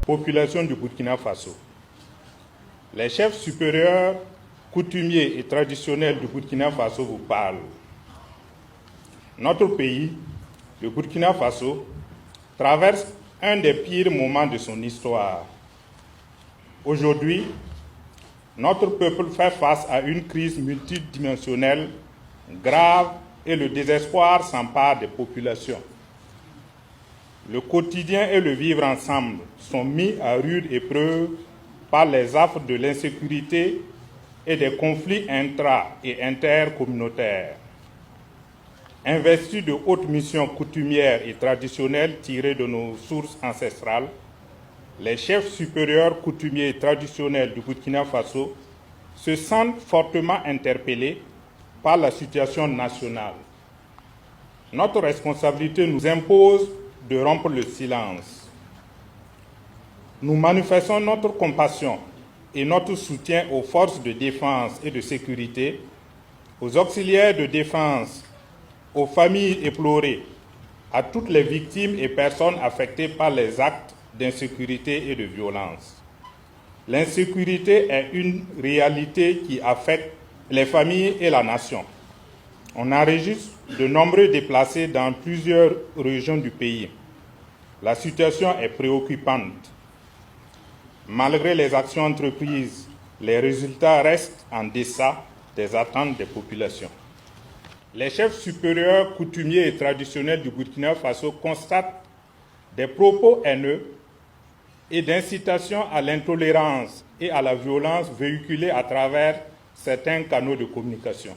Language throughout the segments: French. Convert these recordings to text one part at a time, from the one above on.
Population du Burkina Faso. Les chefs supérieurs, coutumiers et traditionnels du Burkina Faso vous parlent. Notre pays, le Burkina Faso, traverse un des pires moments de son histoire. Aujourd'hui, notre peuple fait face à une crise multidimensionnelle grave et le désespoir s'empare des populations. Le quotidien et le vivre ensemble sont mis à rude épreuve par les affres de l'insécurité et des conflits intra- et intercommunautaires. Investis de hautes missions coutumières et traditionnelles tirées de nos sources ancestrales, les chefs supérieurs coutumiers et traditionnels du Burkina Faso se sentent fortement interpellés par la situation nationale. Notre responsabilité nous impose de rompre le silence. Nous manifestons notre compassion et notre soutien aux forces de défense et de sécurité, aux auxiliaires de défense, aux familles éplorées, à toutes les victimes et personnes affectées par les actes d'insécurité et de violence. L'insécurité est une réalité qui affecte les familles et la nation. On enregistre de nombreux déplacés dans plusieurs régions du pays. La situation est préoccupante. Malgré les actions entreprises, les résultats restent en deçà des attentes des populations. Les chefs supérieurs, coutumiers et traditionnels du Burkina Faso constatent des propos haineux et d'incitation à l'intolérance et à la violence véhiculés à travers certains canaux de communication.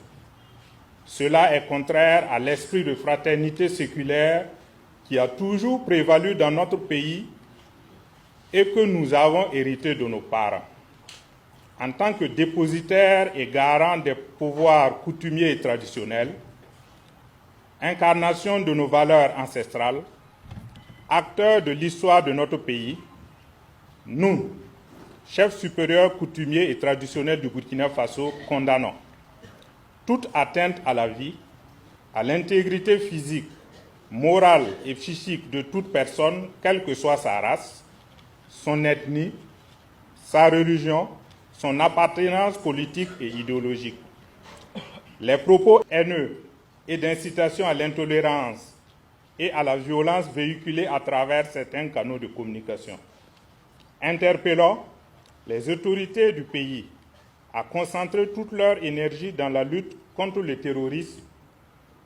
Cela est contraire à l'esprit de fraternité séculaire qui a toujours prévalu dans notre pays et que nous avons hérité de nos parents. En tant que dépositaire et garant des pouvoirs coutumiers et traditionnels, incarnation de nos valeurs ancestrales, acteurs de l'histoire de notre pays, nous, chefs supérieurs coutumiers et traditionnels du Burkina Faso, condamnons toute atteinte à la vie, à l'intégrité physique, morale et psychique de toute personne, quelle que soit sa race, son ethnie, sa religion, son appartenance politique et idéologique. Les propos haineux et d'incitation à l'intolérance et à la violence véhiculés à travers certains canaux de communication. Interpellons les autorités du pays à concentrer toute leur énergie dans la lutte contre le terrorisme,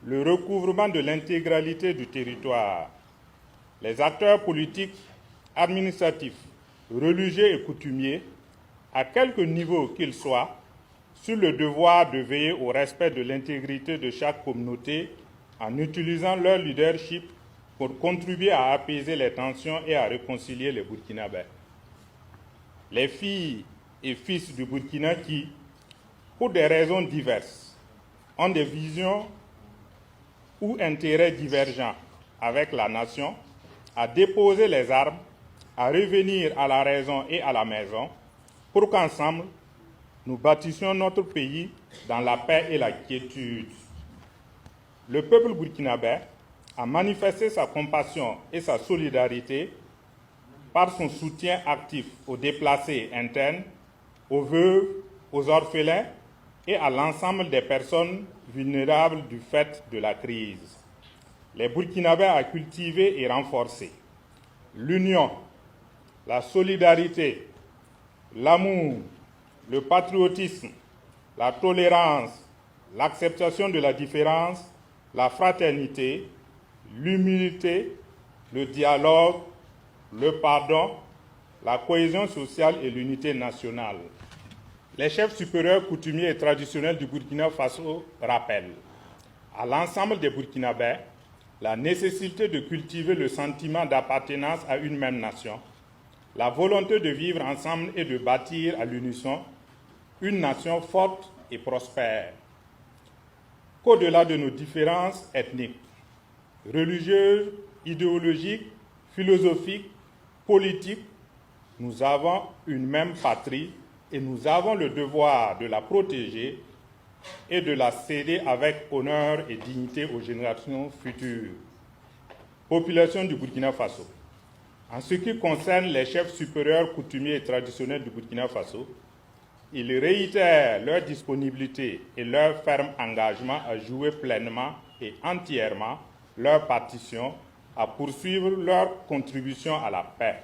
le recouvrement de l'intégralité du territoire. Les acteurs politiques, administratifs, religieux et coutumiers, à quelque niveau qu'ils soient, sur le devoir de veiller au respect de l'intégrité de chaque communauté en utilisant leur leadership pour contribuer à apaiser les tensions et à réconcilier les Burkinabés. Les filles et fils du Burkina qui, pour des raisons diverses, ont des visions ou intérêts divergents avec la nation, à déposer les armes, à revenir à la raison et à la maison, pour qu'ensemble, nous bâtissions notre pays dans la paix et la quiétude. Le peuple burkinabé a manifesté sa compassion et sa solidarité par son soutien actif aux déplacés internes, aux veuves, aux orphelins et à l'ensemble des personnes vulnérables du fait de la crise. Les Burkinabés ont cultivé et renforcé l'union, la solidarité, l'amour, le patriotisme, la tolérance, l'acceptation de la différence, la fraternité, l'humilité, le dialogue, le pardon, la cohésion sociale et l'unité nationale. Les chefs supérieurs coutumiers et traditionnels du Burkina Faso rappellent à l'ensemble des Burkinabés la nécessité de cultiver le sentiment d'appartenance à une même nation, la volonté de vivre ensemble et de bâtir à l'unisson une nation forte et prospère. Qu'au-delà de nos différences ethniques, religieuses, idéologiques, philosophiques, politiques, nous avons une même patrie et nous avons le devoir de la protéger et de la céder avec honneur et dignité aux générations futures. Population du Burkina Faso, En ce qui concerne les chefs supérieurs coutumiers et traditionnels du Burkina Faso, ils réitèrent leur disponibilité et leur ferme engagement à jouer pleinement et entièrement leur partition à poursuivre leur contribution à la paix.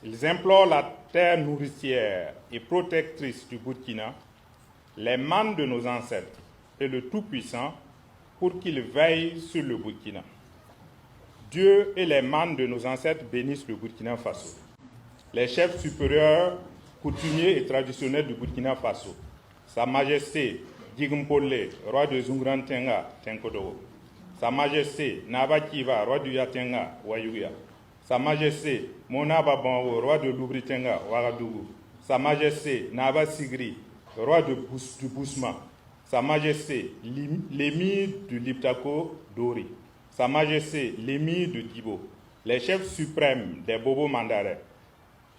Ils implorent la terre nourricière et protectrice du Burkina, les mânes de nos ancêtres et le Tout-Puissant pour qu'il veille sur le Burkina. Dieu et les mânes de nos ancêtres bénissent le Burkina Faso. Les chefs supérieurs, coutumiers et traditionnels du Burkina Faso, Sa Majesté Djigompolé, roi de Zungrantenga, Tenkodogo, Sa Majesté Naba Kiva, roi du Yatenga, Wayuya, Sa Majesté Monaba Banwo, roi de Lubritenga, Ouagadougou, Sa Majesté Naba Sigri, roi du Bousma, Sa Majesté l'émir du Liptako, Dori, Sa Majesté l'émir de Dibo, les chefs suprêmes des Bobo Mandara,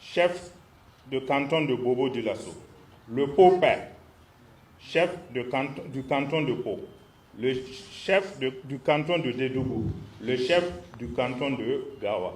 chef de canton de Bobo Dioulasso, le Pau-Père, chef du canton de Pau, le chef du canton de Dédougou, le chef du canton de Gawa.